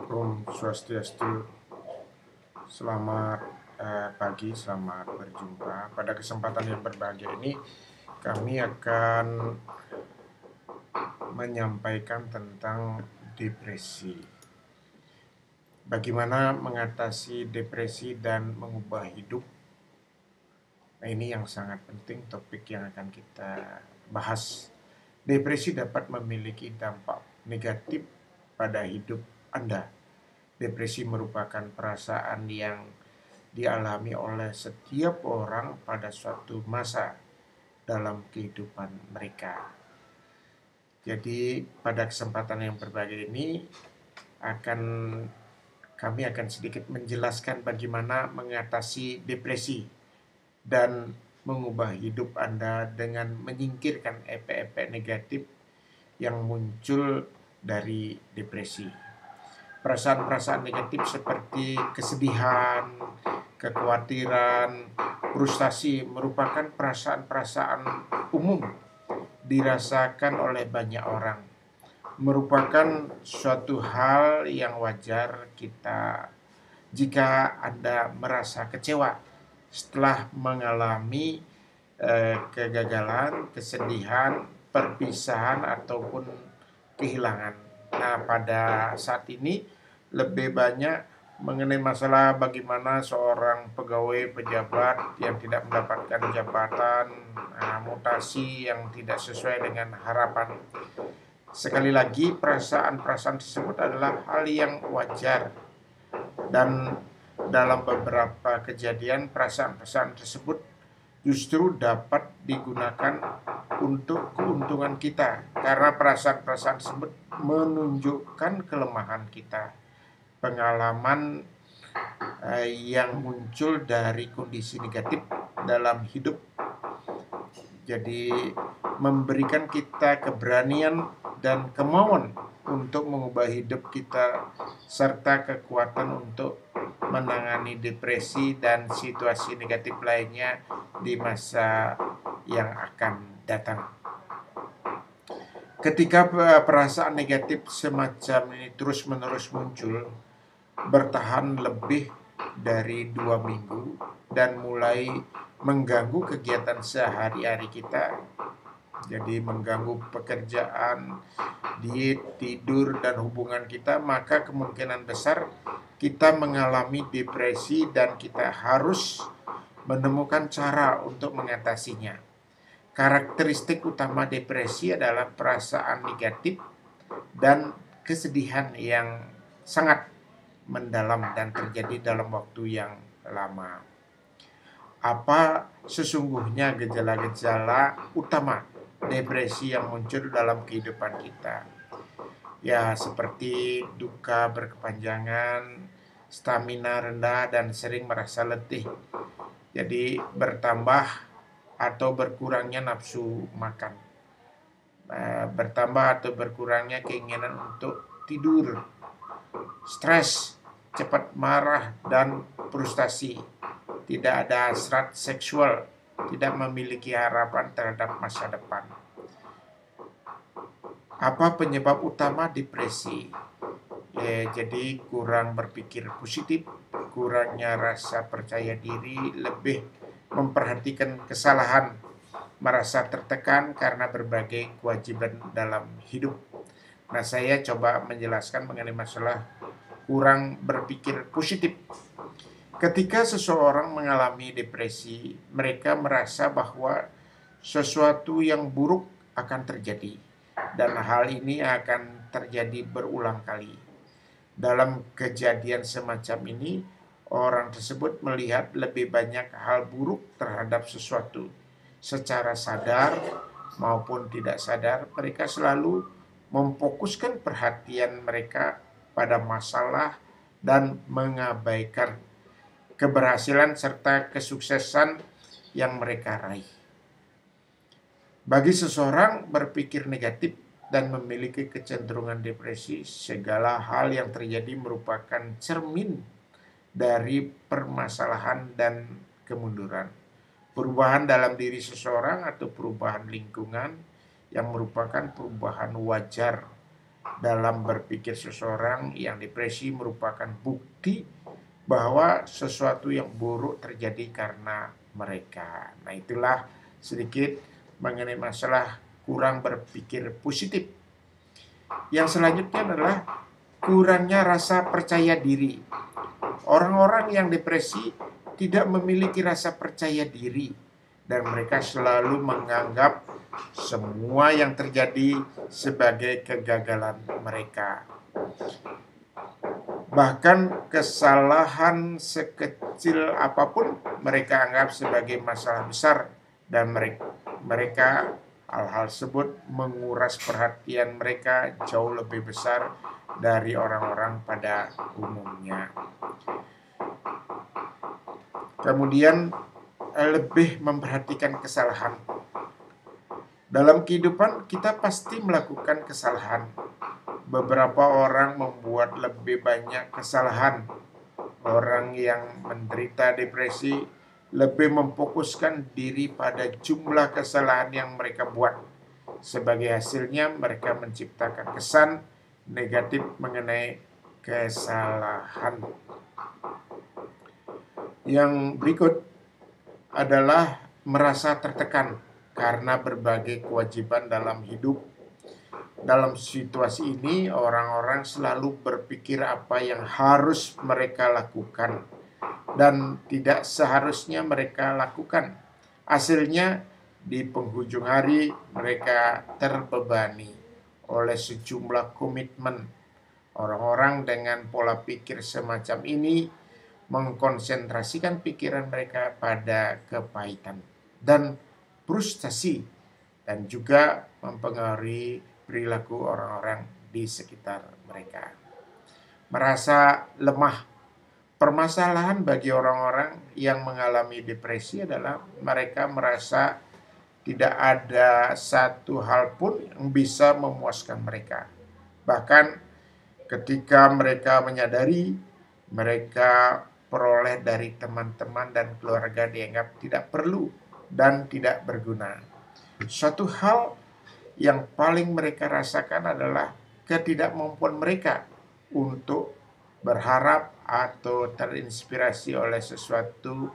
Om Swastiastu. Selamat pagi, selamat berjumpa. Pada kesempatan yang berbahagia ini, kami akan menyampaikan tentang depresi. Bagaimana mengatasi depresi dan mengubah hidup. Nah, ini yang sangat penting, topik yang akan kita bahas. Depresi dapat memiliki dampak negatif pada hidup Anda. Depresi merupakan perasaan yang dialami oleh setiap orang pada suatu masa dalam kehidupan mereka. Jadi pada kesempatan yang berbahagia ini kami akan sedikit menjelaskan bagaimana mengatasi depresi dan mengubah hidup Anda dengan menyingkirkan efek-efek negatif yang muncul dari depresi. Perasaan-perasaan negatif seperti kesedihan, kekhawatiran, frustasi merupakan perasaan-perasaan umum dirasakan oleh banyak orang. Merupakan suatu hal yang wajar jika Anda merasa kecewa setelah mengalami kegagalan, kesedihan, perpisahan ataupun kehilangan. Nah, pada saat ini lebih banyak mengenai masalah bagaimana seorang pegawai pejabat yang tidak mendapatkan jabatan, mutasi yang tidak sesuai dengan harapan. Sekali lagi, perasaan-perasaan tersebut adalah hal yang wajar, dan dalam beberapa kejadian perasaan-perasaan tersebut justru dapat digunakan untuk keuntungan kita, karena perasaan-perasaan tersebut menunjukkan kelemahan kita, pengalaman yang muncul dari kondisi negatif dalam hidup. Jadi memberikan kita keberanian dan kemauan untuk mengubah hidup kita serta kekuatan untuk menangani depresi dan situasi negatif lainnya di masa yang akan datang. Ketika perasaan negatif semacam ini terus-menerus muncul, bertahan lebih dari 2 minggu dan mulai mengganggu kegiatan sehari-hari kita, jadi mengganggu pekerjaan, diet, tidur, dan hubungan kita, maka kemungkinan besar kita mengalami depresi dan kita harus menemukan cara untuk mengatasinya. Karakteristik utama depresi adalah perasaan negatif dan kesedihan yang sangat mendalam dan terjadi dalam waktu yang lama. Apa sesungguhnya gejala-gejala utama depresi yang muncul dalam kehidupan kita? Ya, seperti duka berkepanjangan, stamina rendah, dan sering merasa letih. Jadi bertambah atau berkurangnya nafsu makan, bertambah atau berkurangnya keinginan untuk tidur, stres, cepat marah, dan frustasi, tidak ada hasrat seksual, tidak memiliki harapan terhadap masa depan. Apa penyebab utama depresi? Jadi kurang berpikir positif, kurangnya rasa percaya diri, lebih memperhatikan kesalahan, merasa tertekan karena berbagai kewajiban dalam hidup. Nah, saya coba menjelaskan mengenai masalah kurang berpikir positif. Ketika seseorang mengalami depresi, mereka merasa bahwa sesuatu yang buruk akan terjadi, dan hal ini akan terjadi berulang kali. Dalam kejadian semacam ini, orang tersebut melihat lebih banyak hal buruk terhadap sesuatu. Secara sadar maupun tidak sadar, mereka selalu memfokuskan perhatian mereka pada masalah dan mengabaikan keberhasilan serta kesuksesan yang mereka raih. Bagi seseorang berpikir negatif dan memiliki kecenderungan depresi, segala hal yang terjadi merupakan cermin dari permasalahan dan kemunduran. Perubahan dalam diri seseorang atau perubahan lingkungan yang merupakan perubahan wajar dalam berpikir seseorang yang depresi merupakan bukti bahwa sesuatu yang buruk terjadi karena mereka. Nah, itulah sedikit mengenai masalah kurang berpikir positif. Yang selanjutnya adalah kurangnya rasa percaya diri. Orang-orang yang depresi tidak memiliki rasa percaya diri dan mereka selalu menganggap semua yang terjadi sebagai kegagalan mereka. Bahkan kesalahan sekecil apapun mereka anggap sebagai masalah besar dan mereka hal-hal tersebut menguras perhatian mereka jauh lebih besar dari orang-orang pada umumnya. Kemudian lebih memperhatikan kesalahan. Dalam kehidupan kita pasti melakukan kesalahan. Beberapa orang membuat lebih banyak kesalahan. Orang yang menderita depresi lebih memfokuskan diri pada jumlah kesalahan yang mereka buat. Sebagai hasilnya mereka menciptakan kesan negatif mengenai kesalahan. Yang berikut adalah merasa tertekan karena berbagai kewajiban dalam hidup. Dalam situasi ini, orang-orang selalu berpikir apa yang harus mereka lakukan dan tidak seharusnya mereka lakukan. Hasilnya, di penghujung hari, mereka terbebani oleh sejumlah komitmen. Orang-orang dengan pola pikir semacam ini mengkonsentrasikan pikiran mereka pada kepahitan dan frustasi dan juga mempengaruhi perilaku orang-orang di sekitar mereka. Merasa lemah. Permasalahan bagi orang-orang yang mengalami depresi adalah mereka merasa tidak ada satu hal pun yang bisa memuaskan mereka. Bahkan ketika mereka menyadari mereka peroleh dari teman-teman dan keluarga dianggap tidak perlu dan tidak berguna. Suatu hal yang paling mereka rasakan adalah ketidakmampuan mereka untuk berharap atau terinspirasi oleh sesuatu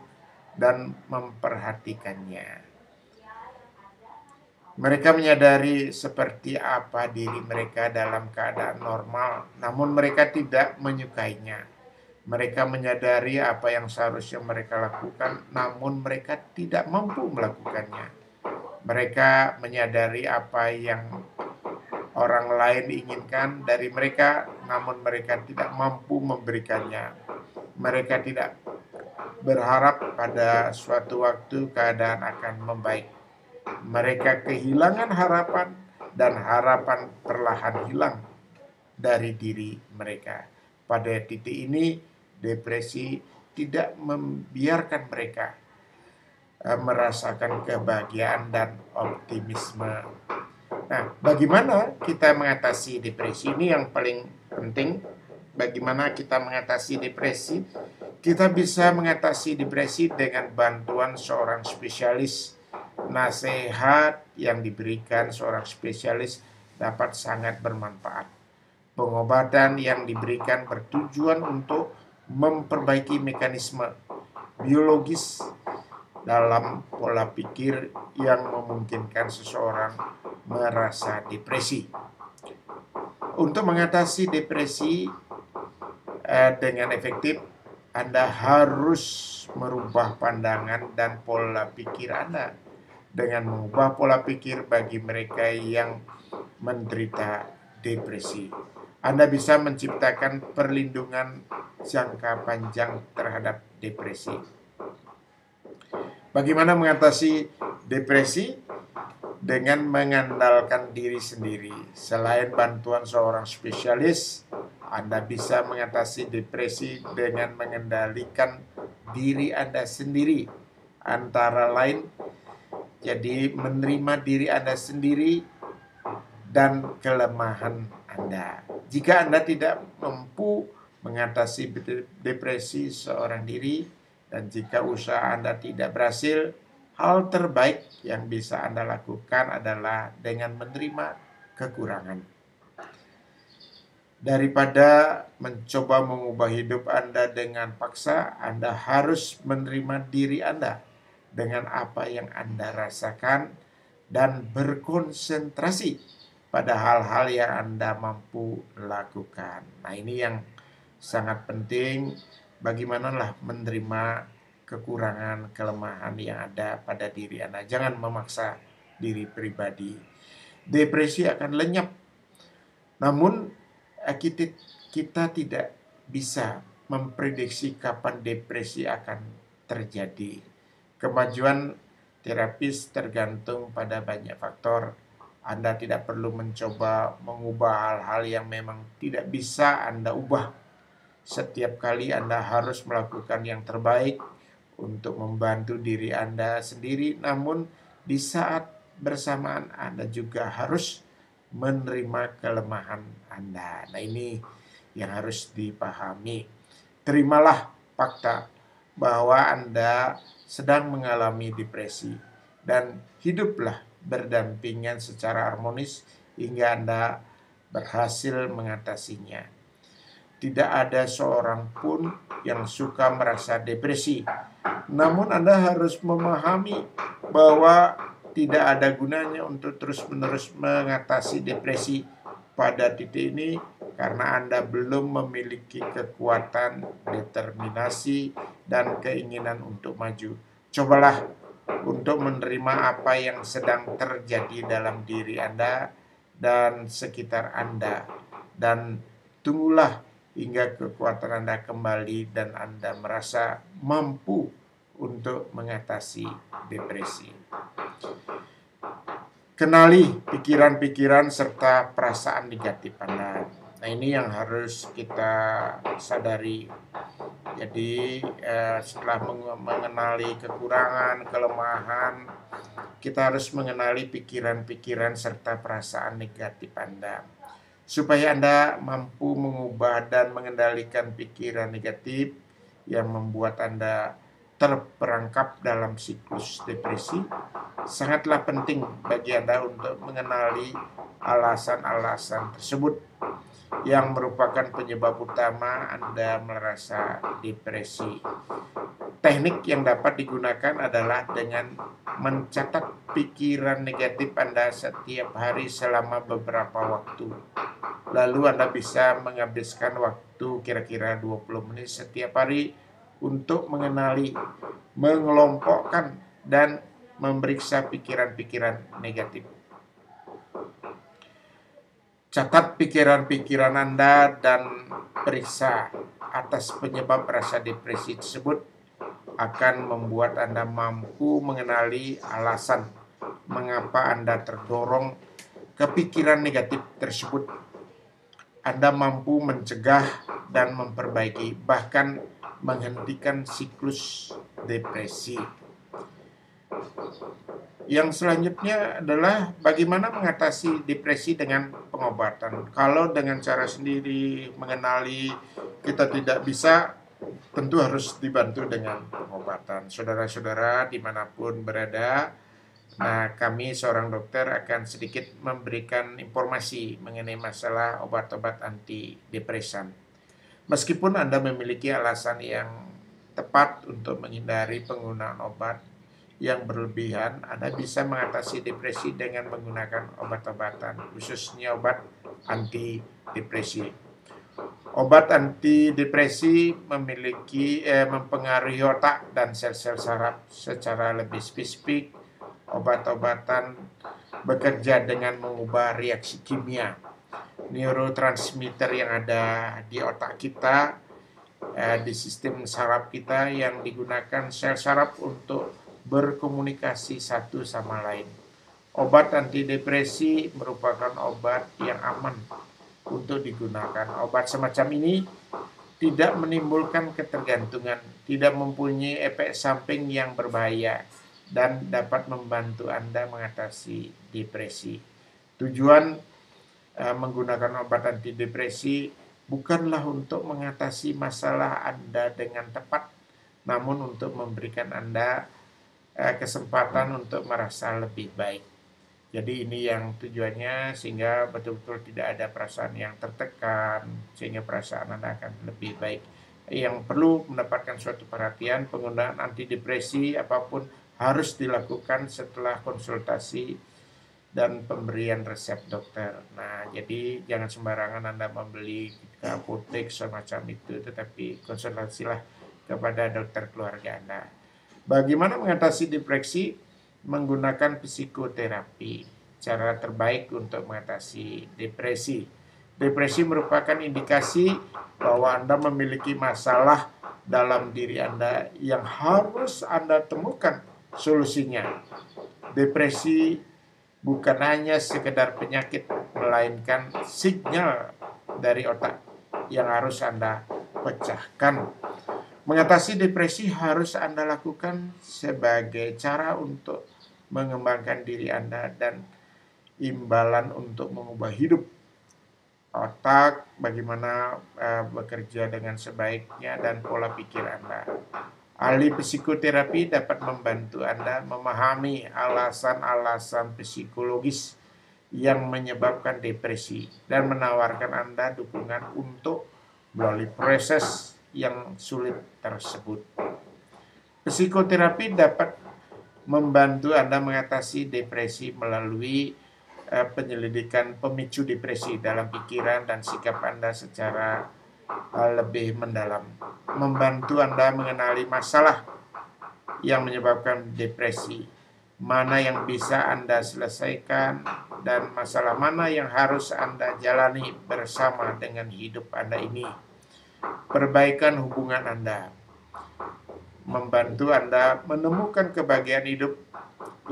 dan memperhatikannya. Mereka menyadari seperti apa diri mereka dalam keadaan normal, namun mereka tidak menyukainya. Mereka menyadari apa yang seharusnya mereka lakukan, namun mereka tidak mampu melakukannya. Mereka menyadari apa yang orang lain inginkan dari mereka, namun mereka tidak mampu memberikannya. Mereka tidak berharap pada suatu waktu keadaan akan membaik. Mereka kehilangan harapan dan harapan perlahan hilang dari diri mereka. Pada titik ini, depresi tidak membiarkan mereka merasakan kebahagiaan dan optimisme. Nah, bagaimana kita mengatasi depresi? Ini yang paling penting. Bagaimana kita mengatasi depresi? Kita bisa mengatasi depresi dengan bantuan seorang spesialis. Nasihat yang diberikan seorang spesialis dapat sangat bermanfaat. Pengobatan yang diberikan bertujuan untuk memperbaiki mekanisme biologis dalam pola pikir yang memungkinkan seseorang merasa depresi. Untuk mengatasi depresi dengan efektif, Anda harus merubah pandangan dan pola pikir Anda. Dengan mengubah pola pikir bagi mereka yang menderita depresi, Anda bisa menciptakan perlindungan jangka panjang terhadap depresi. Bagaimana mengatasi depresi? Dengan mengandalkan diri sendiri. Selain bantuan seorang spesialis, Anda bisa mengatasi depresi dengan mengendalikan diri Anda sendiri. Antara lain, jadi menerima diri Anda sendiri dan kelemahan Anda. Jika Anda tidak mampu mengatasi depresi seorang diri, dan jika usaha Anda tidak berhasil, hal terbaik yang bisa Anda lakukan adalah dengan menerima kekurangan. Daripada mencoba mengubah hidup Anda dengan paksa, Anda harus menerima diri Anda dengan apa yang Anda rasakan dan berkonsentrasi pada hal-hal yang Anda mampu lakukan. Nah, ini yang sangat penting, bagaimanalah menerima kekurangan, kelemahan yang ada pada diri Anda. Jangan memaksa diri pribadi. Depresi akan lenyap. Namun kita tidak bisa memprediksi kapan depresi akan terjadi. Kemajuan terapis tergantung pada banyak faktor. Anda tidak perlu mencoba mengubah hal-hal yang memang tidak bisa Anda ubah. Setiap kali Anda harus melakukan yang terbaik untuk membantu diri Anda sendiri, namun di saat bersamaan Anda juga harus menerima kelemahan Anda. Nah, ini yang harus dipahami. Terimalah fakta bahwa Anda sedang mengalami depresi dan hiduplah berdampingan secara harmonis hingga Anda berhasil mengatasinya. Tidak ada seorang pun yang suka merasa depresi. Namun Anda harus memahami bahwa tidak ada gunanya untuk terus-menerus mengatasi depresi pada titik ini karena Anda belum memiliki kekuatan, determinasi, dan keinginan untuk maju. Cobalah untuk menerima apa yang sedang terjadi dalam diri Anda dan sekitar Anda, dan tunggulah hingga kekuatan Anda kembali dan Anda merasa mampu untuk mengatasi depresi. Kenali pikiran-pikiran serta perasaan negatif Anda. Nah, ini yang harus kita sadari. Jadi setelah mengenali kekurangan, kelemahan, kita harus mengenali pikiran-pikiran serta perasaan negatif Anda. Supaya Anda mampu mengubah dan mengendalikan pikiran negatif yang membuat Anda terperangkap dalam siklus depresi, sangatlah penting bagi Anda untuk mengenali alasan-alasan tersebut yang merupakan penyebab utama Anda merasa depresi. Teknik yang dapat digunakan adalah dengan mencatat pikiran negatif Anda setiap hari selama beberapa waktu. Lalu Anda bisa menghabiskan waktu kira-kira 20 menit setiap hari untuk mengenali, mengelompokkan, dan memeriksa pikiran-pikiran negatif. Catat pikiran-pikiran Anda dan periksa atas penyebab rasa depresi tersebut akan membuat Anda mampu mengenali alasan mengapa Anda terdorong ke pikiran negatif tersebut. Anda mampu mencegah dan memperbaiki, bahkan menghentikan siklus depresi. Yang selanjutnya adalah bagaimana mengatasi depresi dengan pengobatan. Kalau dengan cara sendiri mengenali kita tidak bisa, tentu harus dibantu dengan pengobatan. Saudara-saudara dimanapun berada, nah kami seorang dokter akan sedikit memberikan informasi mengenai masalah obat-obat antidepresan. Meskipun Anda memiliki alasan yang tepat untuk menghindari penggunaan obat yang berlebihan, Anda bisa mengatasi depresi dengan menggunakan obat-obatan, khususnya obat antidepresi. Obat antidepresi mempengaruhi otak dan sel-sel saraf secara lebih spesifik. Obat-obatan bekerja dengan mengubah reaksi kimia neurotransmitter yang ada di otak kita, di sistem saraf kita, yang digunakan sel saraf untuk berkomunikasi satu sama lain. Obat antidepresi merupakan obat yang aman untuk digunakan. Obat semacam ini tidak menimbulkan ketergantungan, tidak mempunyai efek samping yang berbahaya, dan dapat membantu Anda mengatasi depresi. Tujuan menggunakan obat antidepresi bukanlah untuk mengatasi masalah Anda dengan tepat, namun untuk memberikan Anda kesempatan untuk merasa lebih baik. Jadi ini yang tujuannya sehingga betul-betul tidak ada perasaan yang tertekan, sehingga perasaan Anda akan lebih baik. Yang perlu mendapatkan suatu perhatian, penggunaan antidepresi apapun harus dilakukan setelah konsultasi dan pemberian resep dokter. Nah, jadi jangan sembarangan Anda membeli ke apotek semacam itu, tetapi konsultasilah kepada dokter keluarga Anda. Bagaimana mengatasi depresi? Menggunakan psikoterapi. Cara terbaik untuk mengatasi depresi. Depresi merupakan indikasi bahwa Anda memiliki masalah dalam diri Anda yang harus Anda temukan solusinya. Depresi bukan hanya sekedar penyakit, melainkan sinyal dari otak yang harus Anda pecahkan. Mengatasi depresi harus Anda lakukan sebagai cara untuk mengembangkan diri Anda dan imbalan untuk mengubah hidup. Otak bagaimana bekerja dengan sebaiknya dan pola pikir Anda. Ahli psikoterapi dapat membantu Anda memahami alasan-alasan psikologis yang menyebabkan depresi dan menawarkan Anda dukungan untuk melalui proses yang sulit tersebut. Psikoterapi dapat membantu Anda mengatasi depresi melalui penyelidikan pemicu depresi dalam pikiran dan sikap Anda secara lebih mendalam. Membantu Anda mengenali masalah yang menyebabkan depresi, mana yang bisa Anda selesaikan, dan masalah mana yang harus Anda jalani bersama dengan hidup Anda ini. Perbaikan hubungan Anda, membantu Anda menemukan kebahagiaan hidup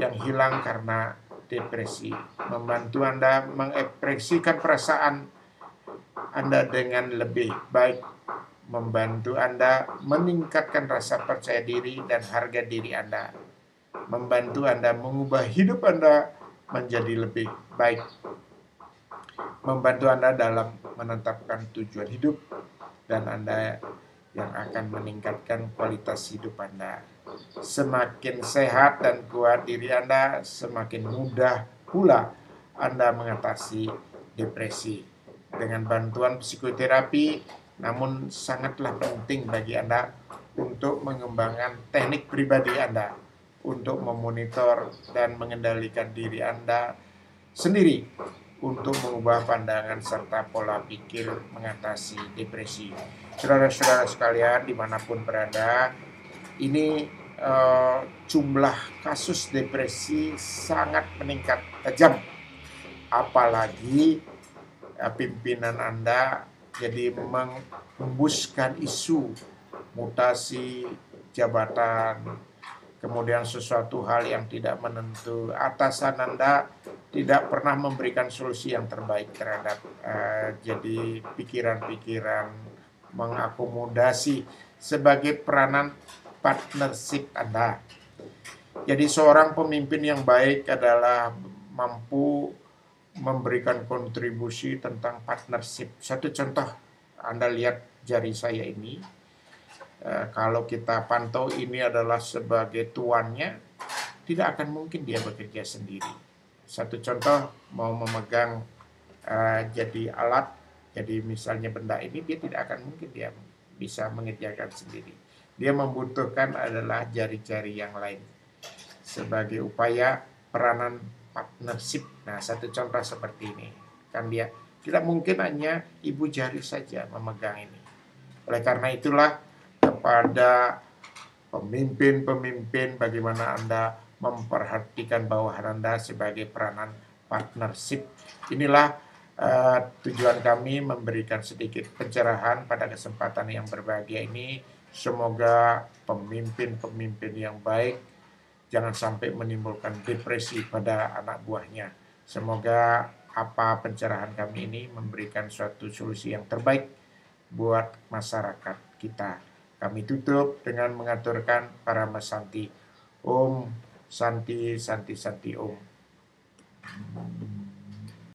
yang hilang karena depresi, membantu Anda mengekspresikan perasaan Anda dengan lebih baik, membantu Anda meningkatkan rasa percaya diri dan harga diri Anda, membantu Anda mengubah hidup Anda menjadi lebih baik, membantu Anda dalam menetapkan tujuan hidup, dan Anda yang akan meningkatkan kualitas hidup Anda. Semakin sehat dan kuat diri Anda, semakin mudah pula Anda mengatasi depresi. Dengan bantuan psikoterapi, namun sangatlah penting bagi Anda untuk mengembangkan teknik pribadi Anda untuk memonitor dan mengendalikan diri Anda sendiri untuk mengubah pandangan serta pola pikir mengatasi depresi. Saudara-saudara sekalian dimanapun berada, ini jumlah kasus depresi sangat meningkat tajam. Apalagi pimpinan Anda jadi mengembuskan isu mutasi jabatan, kemudian sesuatu hal yang tidak menentu. Atasan Anda tidak pernah memberikan solusi yang terbaik terhadap jadi pikiran-pikiran mengakomodasi sebagai peranan partnership Anda. Jadi seorang pemimpin yang baik adalah mampu memberikan kontribusi tentang partnership. Satu contoh, Anda lihat jari saya ini. Kalau kita pantau ini adalah sebagai tuannya, tidak akan mungkin dia bekerja sendiri. Satu contoh, mau memegang jadi alat, jadi misalnya benda ini, dia tidak akan mungkin dia bisa mengerjakan sendiri. Dia membutuhkan adalah jari-jari yang lain sebagai upaya peranan partnership. Nah, satu contoh seperti ini. Kan dia tidak mungkin hanya ibu jari saja memegang ini. Oleh karena itulah, kepada pemimpin-pemimpin bagaimana Anda memperhatikan bawahan Anda sebagai peranan partnership. Inilah tujuan kami memberikan sedikit pencerahan pada kesempatan yang berbahagia ini. Semoga pemimpin-pemimpin yang baik jangan sampai menimbulkan depresi pada anak buahnya. Semoga apa pencerahan kami ini memberikan suatu solusi yang terbaik buat masyarakat kita. Kami tutup dengan mengaturkan Parama Santi. Om Santi Santi Santi Om.